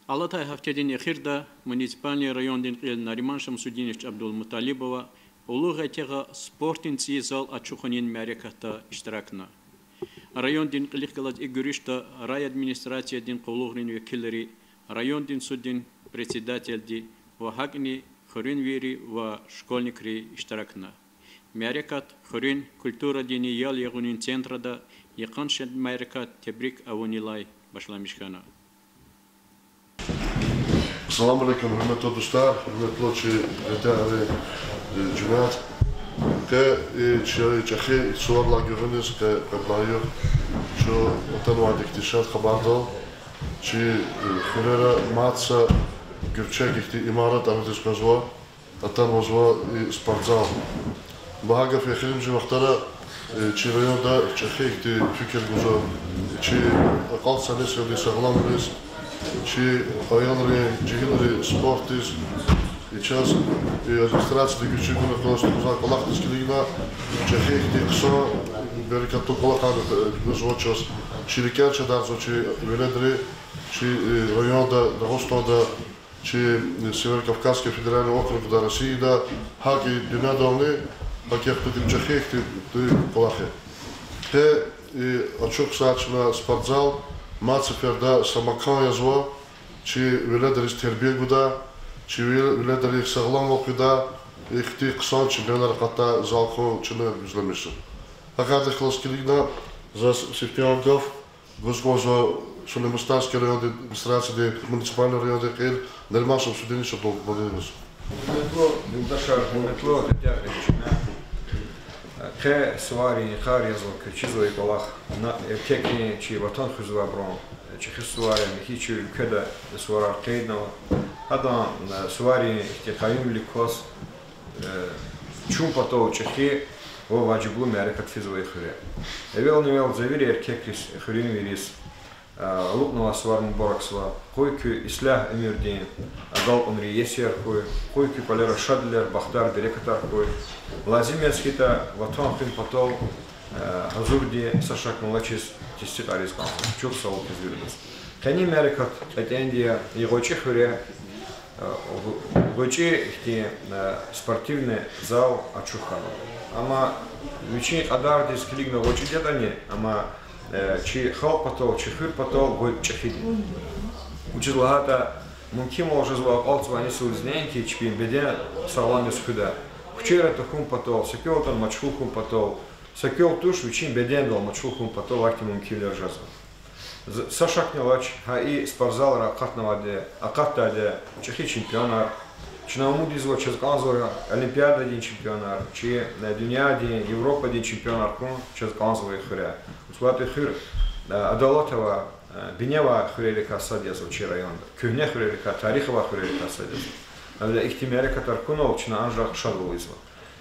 Алатай Хафтедин Ехирда, муниципальный район Нариман Шамсудинович Абдулмуталибова, улугатега спортинци зал Ачуханин Мяреката Иштаракна. Район Дин Лихгалат Игуришта, рай администрация Дин Кулугрин Векилери, район Дин Судин председатель Ди, Вахагни, Хорин Вири, Ва школьникри Иштаракна. Мярекат, Хорин, культура Дини Ял Ягунин Центрада, Яканшед Мярекат, Тебрик Авунилай, Башламишкана. Salam alaikum, hürmetli dostlar, hürmetli ötəri cümət. Çəxi suvarla görünüz ki, qıblayı şu otan vaad iktişat xabarda ki, xürərə matsa gürçək ikti imarat anıdız qazva, atan vazva sportzal. Bahaga fəxirimci vaxtara ki, rayonda çəxi ikti fikir quzu, ki, aqal sənis yolda sağlamırız, Чи аялри, чигилри спортиз, и час администрацията ги чука на колашта коза колахтиски лигна, чехихти ксо, берекато колахана гъзва час, ширикерче дарзо, че веледри, че районда, да гостода, че Северокавказския федерален округ да России да, хаки дюнядовни, пак яхто дим чехихти колахе. Те очук сач на спортзал, Мацеферда самакан язва, чи веледер из Тербегуда, чи веледер их саглам окуда, их ти ксан чемпионар ката залхо чина излемеши. Акада класкилигна за Септиангов, госпожа Шулемустанский район администрации, муниципальный район Каир, Нариман Шамсудинович Абдулмуталибов. Ке суари хар язва чизва и колах на текни чи ватан хузва брон чи хсуари хичу кеда суара кейдна ада суари те кайм ликос чум пато чехи во ваджиблу мерекат физва и хре евел невел завири еркекис хрин вирис лукнова суарн бораксва койку ислах эмирдин адал умри есер койку полера шадлер бахдар директор кой Владимирскита ватон хин потол хазурди сашак млачис тистит арискан чук сау кизвирдас. Кани мерекат этендия игочи хре гочи хти спортивный зал ачухана. Ама вичи адардис клигна гочи дедани, ама чи хал потол, чи хыр потол гой чахиди. Учизлагата мумким уже звал алцвани сулзненки чпи беде саламис худа. Вчера таком потол, сакел там мачхухум потол, сакел туш вичин бедендал мачхухум потол актимум киллер жаза. Сашак нелач, хаи спортзал ракатнаваде, акаттаде, чехи чемпионар, чинаумуди зво чезганзора, Олимпиада один чемпионар, чи на Дюняде, Европа один чемпионар, кун чезганзора хыря. Услаты хыр Адалатова, Бинева хырелика садеза учи районда, Кюхне хырелика, Тарихова хырелика садеза. Але ихтимярика таркунов чина анжак шадвал изва.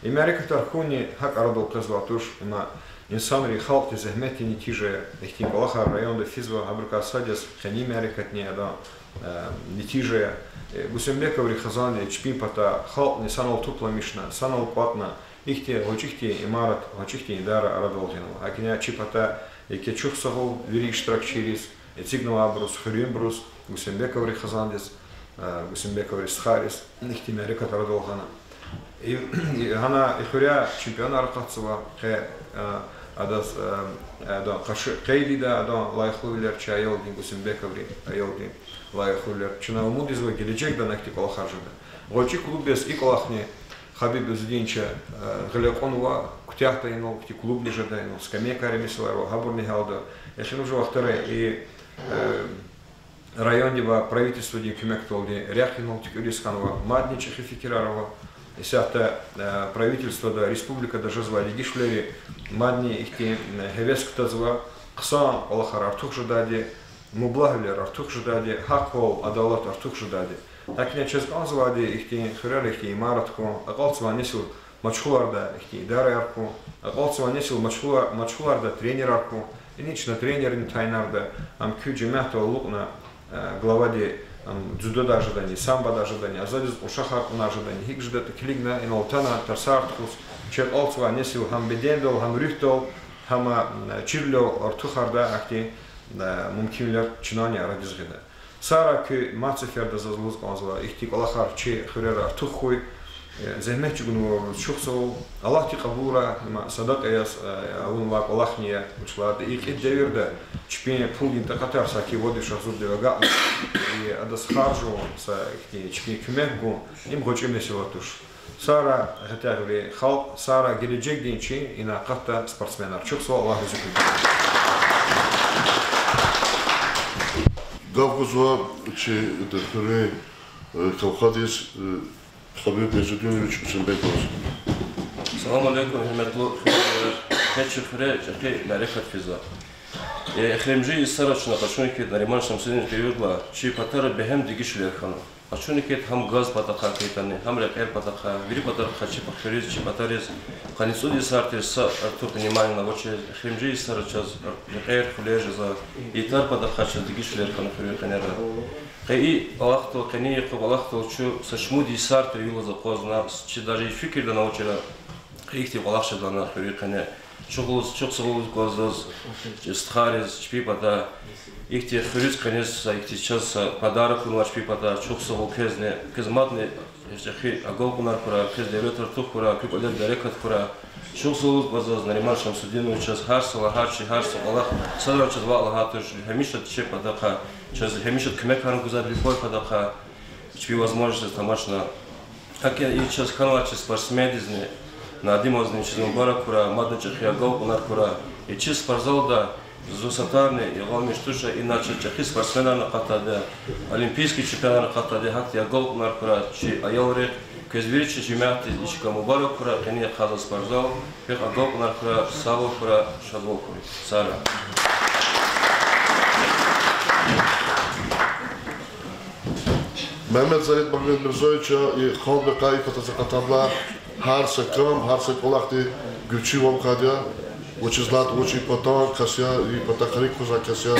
Имярика таркуни хак арадол плезватуш, има инсанри халкти зехмети не тиже ихтим балаха районда физва абрука садес, хани мярикат не ада не тиже. Гусембековри хазани чпим пата халк не санал тупла мишна, санал патна, ихти хочихти имарат, хочихти идара арадол тинова. Акиня чипата яке чух сагол вирик штрак чирис, цигнова абрус, хрюм брус, Гусембековри хазандес, Гусембековри схарис, нихти мерика тарадолхана. И хана ихуря чемпионар катсува, хе адас кайдида адон лайхулер чайолдин Гусембековри, айолдин лайхулер. Чина умудизва гелечек да нахти колахаржада. Гочи клуб без иколахни Хабиб Бездинча галеконва кутяхта инол, кти клуб не жадайнол, скамейка ремесварова, габур не халда. Ехин уже вахтаре и районного правительства Дикумектолди, Ряхинол Тикурисканова, Мадни Чехификирарова, и сята правительство да республика даже звали Гишлери, Мадни ихти Хевесктазва, Ксан Аллахар Артух Жадади, Мублаглер Артух Жадади, Хакхол Адалат Артух Жадади. Так не через Канзвади ихти Хурер ихти Имаратку, Агалцва несил Мачхуларда ихти Идарарку, Агалцва несил Мачхуларда тренерарку, и нична тренер не тайнарда, Амкю Джемята Лукна главади дзюдода ожидания, самбода ожидания, а сзади ушаха на ожидания. Хик ждет клигна и нолтана тарсартхус, чек олцва несил хам бедендол, хам рюхтол, хам чирло артухарда ахти мумкимлер чинания радизгида. Сара ки мацеферда зазлуз qanzla ihti qalaxar chi xurera tuxuy zehmet çuğunu çuxsol Allah ti qabura ma sadaq yas avun va qalaxniya uçlarda ilk devirde çpine pulgin taqatar saki vodi şazub devaga и adas xarjo sa ihti çpine kümegu im qoçim nesivatuş Sara hetagli xalq Sara gelecek dinçi ina qatta sportsmenlar çuxsol Allah razı Gavguzva чи дхре Кавхадис Хабиб Межидунович Усенбеков. Салам алейкум, хурматлы хурматчы жаки барекат физа. Хремжи исарачна кашунки Нариман Шамсудинович переводла, чи патара бехем дигишлерхана. Кашунки хам газ патаха кайтани, хам рекер патаха, вири патаха чи пахриз, чи патариз. Канисуди сартис арту понимание на очи хремжи исарачас рекер хулежа итар патаха чи дигишлерхана хурматнера. Кай Аллахто кани Аллахто чу сашмуди сарт юла запозна, чи даже и фикр да научила. Ихти Аллахша да на хурматне. Чугулус чуксулус гозос, стхарис чпипата. Ихти хурис канис ихти час подарок на чпипата чуксул кезне кезматне яхи аголкунар пора кезде ветер тухура купалер берекат пора. Чуксулус гозос Нариман Шамсудинович час харсала харчи харсал Аллах садра час ва Аллахатуш хемишат чепадака час хемишат кмекан гузар бифой падака чпи возможность тамашна. Как я и час канвачи спортсменизне на Димозне Чизмбаракура, Мадачахи Аголкунаркура, и чиз спортзалда Зусатарни, и Галмиштуша, иначе чахи спортсмена на Катаде, Олимпийский чемпионат на Катаде, Хакти Аголкунаркура, чи Айолрик, Кезвиричи Чимяти, Ичка Мубаракура, Кения Хаза спортзал, Пех Аголкунаркура, Савокура, Шадвокури, Сара. Мехмед Заид Махмед Мирзоевича и Хон Бекаифата Закатабла Har sakam, har sakolakti gülçivom kadya, uçizlat uçi patan kasya, i patakari kuza kasya,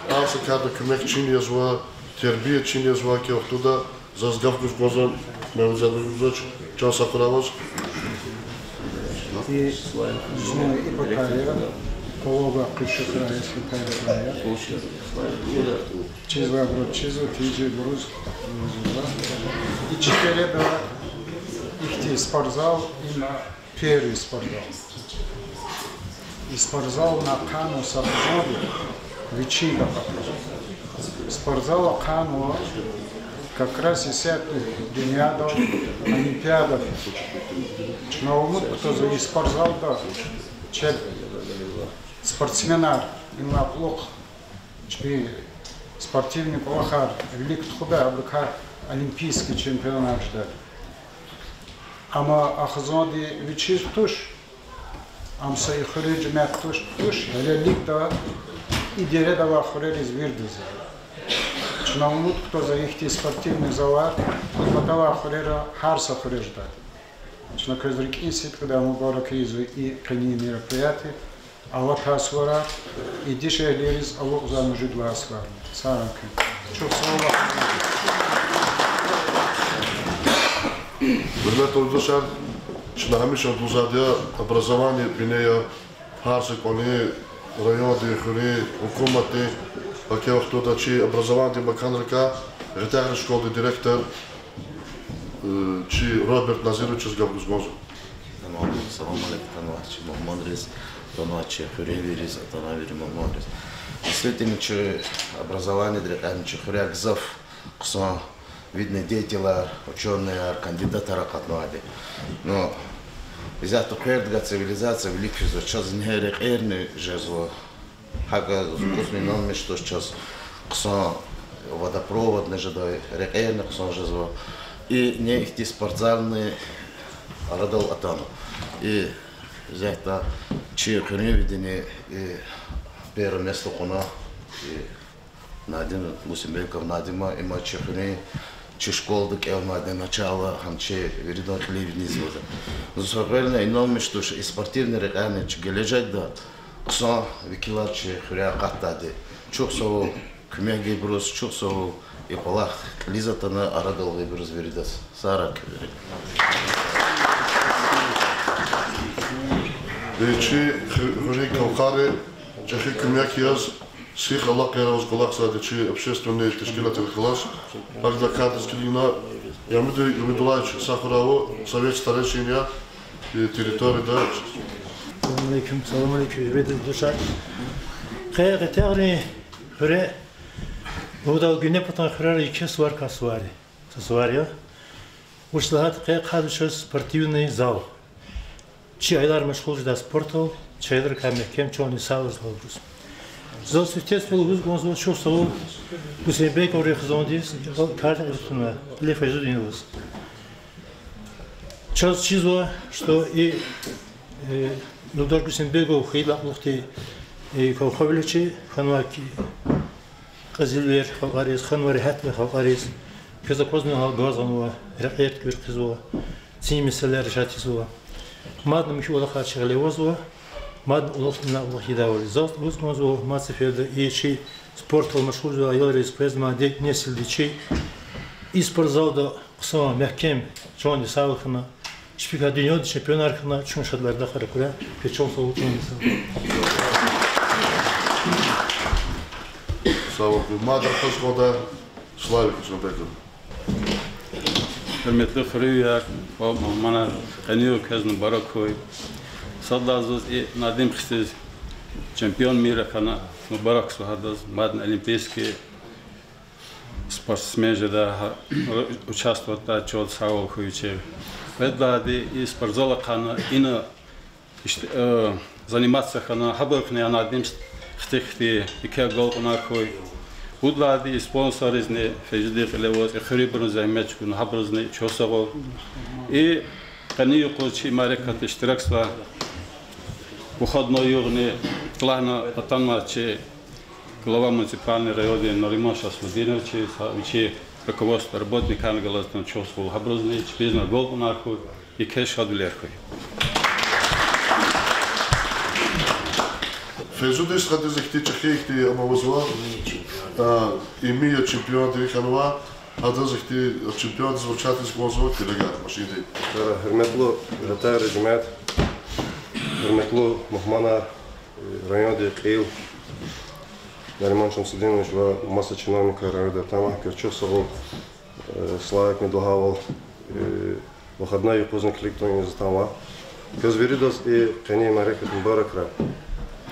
har sakarda kümek Çin yazva, terbiye Çin yazva ki oktuda zazgavkuş gozan Mehmet Mürzoç, Can Sakuravaz. И ипокарьера, полога кышыкра, если кайрая. Чизва брод чизу, тиджи бруз, и чикереда. Ихти спортзал и на первый спортзал. И спортзал на Кану Саханоду, Вичига. Спортзал Кану как раз и сету Дюниадов, Олимпиадов. Чнаумут, кто за и спортзал, да, чек спортсменар, и на плох, чпи спортивный плохар, велик худа, абыкар, олимпийский чемпионат ждать. Ama ahzadi viçiz tuş, amsa yıkırıcı mektuş tuş, helelik da idere da vahureliz virdiz. Çına umut kto za ihti sportivnih zavar, ima vahurera harsa хурежда. Çına közrik insit kada mubarak izu i kani мероприятий, Allah tasvara, i dişe ehleriz Allah uzanı jidva asvar. Sarakı. Çok sağ olun. Хурмат Олдушан, на Хамишан Дузадия образование бинея харсы кони районы хури хукуматы, пока кто-то чи образование Маканрика, ретарный школы директор чи Роберт Назирович из Гавгузгоза. Салам алейкум, танвачи Мохмадрис, танвачи Хуревирис, танавири Мохмадрис. Действительно, че образование директор чи Хурякзов, ксон видные деятели, ученые, кандидаты ракатнуади. Но взято пердга цивилизация великая, сейчас не рекерный жезло, хага вкусный номер, что сейчас ксон водопровод не ждой, рекерный ксон жезло, и не их спортзальные родил атану. И взято чирканье видение и первое место куна и Надин Мусимбеков Надима и мачехни чешколдык элмады начало хамче веридон хлебни звоза. Зусоверно ином что и спортивный реканы гележек да ксон викилаче хря каттади. Чуксо кмеги брус чуксо и полах лизатана арадал выброс веридас. Сарак. Дечи хри калхаре чехи кмеки яз Сих Аллах Кайравз Галак Садичи, общественные тешкилаты Халаш, Агда Кадис Килина, Ямиду Юмидулаевич Сахураво, Совет Старейшиня и территории да. Салам алейкум, Ведес Душа. Хайга тагри хре Вода гүне потан хре iki свар касвари. Сасвария. Ушлахат кай хадшо спортивный зал. Чи айдар машгул да спортол, чайдар камекем чони сауз лобрус. Зал светствовал гузгонзо шосол. Гусейбек орехзондис, карта рисуна. Лефайзудинус. Час чизо, что и Лудар Гусейбеков хейла лухти и Кавхавличи ханваки Казилвер Хаварис, Ханвари Хатве Хаварис, Казакозного Газанова, Ракет Киркизова, Цимисалер Шатизова. Мадна Михула Хачалевозова, Мад Улохна Улахидавали, Зост Узмазова, Мацефеда и Чи, спорт Алмашуза, Айорис, Презма, Дек Несилдичи, и спортзал до Ксама Мягкем, Джони Саухана, Шпика Дюньоди, чемпионархана, Чуншадларда Харакура, Печон Саутуниса. Слава Мадр Хашгода, Славик Жамбеков. Hürmetli Xuriyar, mana Qaniyo Kazın Barakoy, Sadazız i Nadim Xtiz, çempion mira kana Mubarak Suhadaz, Madn Олимпийский спортсмены да участвуют да чего сауал хуючи. Ведлады и спортзала kana ина заниматься kana хабаркне Nadim Xtixti iki gol onarkoy. Удлады спонсоры из не фежди хлевоз, хрибрун займеч кун хабрузны чосого. И Qaniyo Kochi Марекат иштиракства выходной юрни клана Атанмачи глава муниципальной района Нариман Шасвудиновичи, учи руководство работника Ангаластан Чосвол Хабрузны, чпизна гол онаркой и кеш хадулеркой. Фезудис хадизихти чахихти амавазуа, имия чемпион Дириханова, хадизихти чемпион звучати с глазу телега машины. Херметло Ратар Режимет, Херметло Мухмана, район Дирихил, Нариман Шамсудинович, масса чиновника района Тама, Керчусову, Славик Медугавол, выходной и поздний клик, кто не затама. Казверидос и Qaniyo Марекат Мбаракра.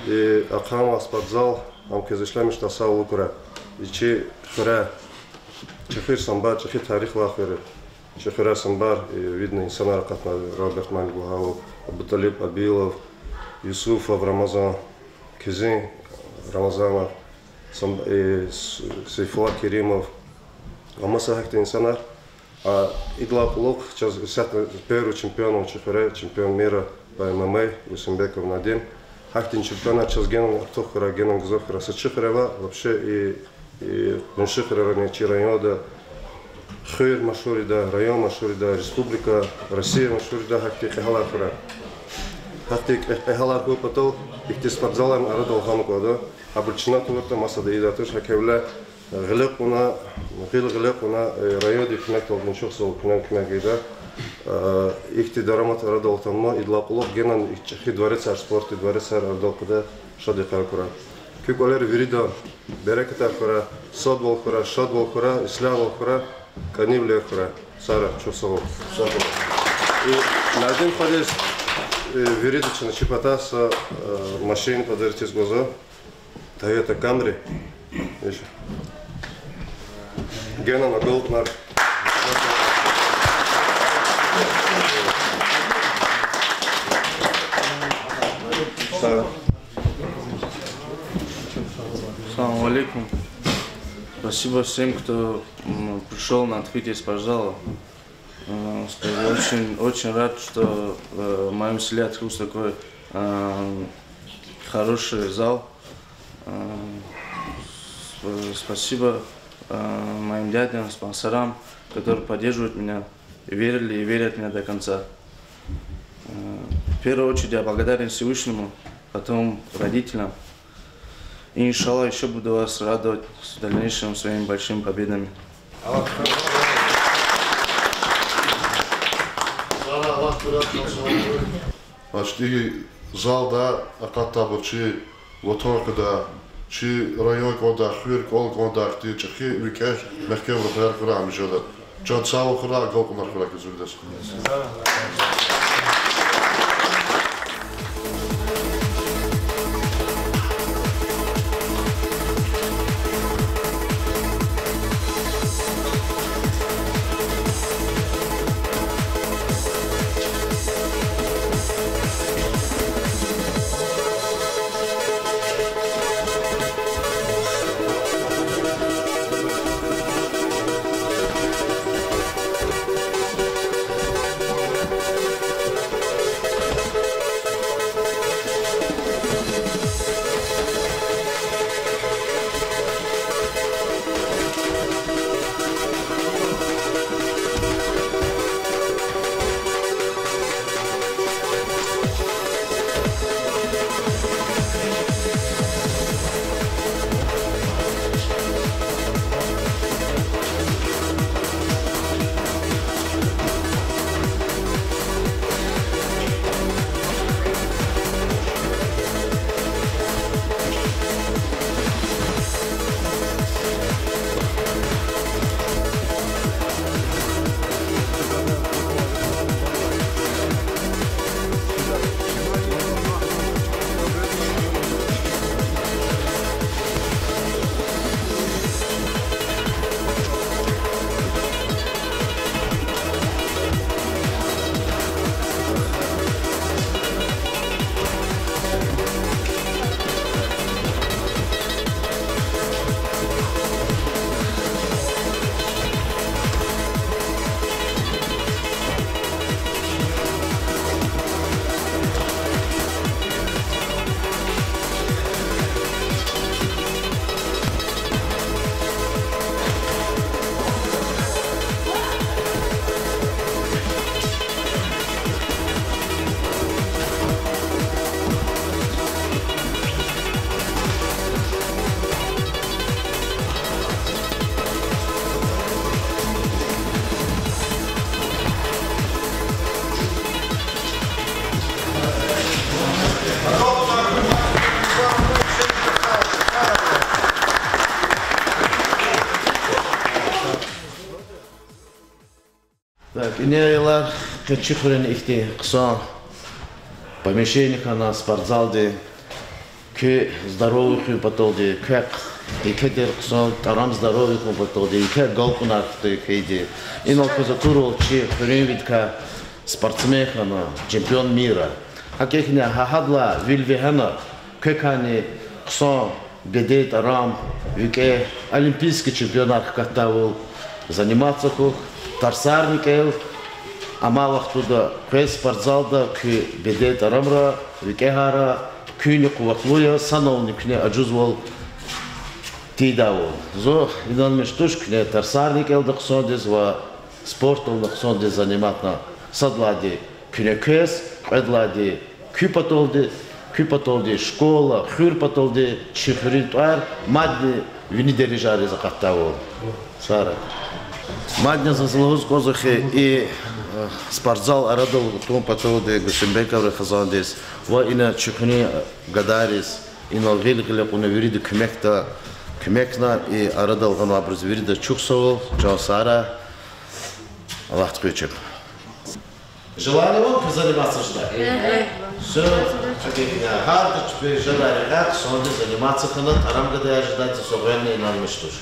И Акама спортзал, амке зашлами что сау лукура. И че хора, чехир самбар, чехир тарих лахир, чехира самбар, и видно инсан аркатна Роберт Мальгухау, Абуталиб Абилов, Юсуфов Рамазан, Кизин Рамазанов, Сейфула Керимов, Амаса хакта инсанар. А Идлап Лук, сейчас первый чемпион чехира, чемпион мира по ММА, Усимбеков Надим. Хактин чемпионат сейчас геном Артухара, геном Гзохара, Сачихарева, вообще и Беншихара, Раничи района, Хыр Машурида, район Машурида, республика, Россия Машурида, Хакти Эхалахара. Хакти Эхалаху потом, их спортзалом Арадол Хамукода, обречена тулата Масада Идатуш, Хакевля, Глепуна, Глепуна, район Дихмектол, Беншухсол, Кнекмегида. Их ти дарамат Арадол Тамма, Идлапулов, Генан, их дворец спорта, дворец Арадол, куда шади Харкура. Кюколер Вирида, Берекета Хора, Содвол Хора, Шадвол Хора, Ислямол Хора, Канивле Хора, Сара Чусовол. И на один ходец Вирида Чаначипата с машин подарите с глаза, Toyota Camry. Генан Аголтмар. Салам алейкум. Спасибо всем, кто пришел на открытие спортзала. Очень рад, что в моем селе открылся такой хороший зал. Спасибо моим дядям, спонсорам, которые поддерживают меня, верили и верят в меня до конца. В первую очередь я благодарен Всевышнему, потом родителям. И, иншаллах, еще буду вас радовать в дальнейшем своими большими победами. Почти зал да, аката бочи, готовка да, чи район конда, хвир кол конда, ти чахи вике мехке врахар кура мишода. Чон сау кура гол кунар кура кизурдес. Инейлар качифрен ихти кса помещение на спортзалде к здоровых потолде как и кедер кса тарам здоровых потолде и как голкунар тейди инол козатуру чи хренвитка спортсменка чемпион мира акехня хахадла вильвехана кекани кса беде тарам вике олимпийский чемпионат катавул заниматься хух тарсарникел амалах туда квес спортзалда к беде тарамра викехара кюни куваклуя сановникне аджузвол тидавол зо идан мештушкне тарсарникел даксондез ва спортом даксондез заниматна садлади кюне квес кведлади кюпатолди школа хюрпатолди чифринтуар мадни винидерижари закаттавол сара Мадня заслугус козахи и спортзал арадал том патоде Гусимбеков рехазандис ва ина чухни гадарис ина великоле кунавириди кмекна и арадал гана образвирида чухсовол Джосара Аллах ткучеп. Желали вам позаниматься ждать? Все, хардыч желали как сонды заниматься кана тарам гадая ждать особенно и нам мечтуш.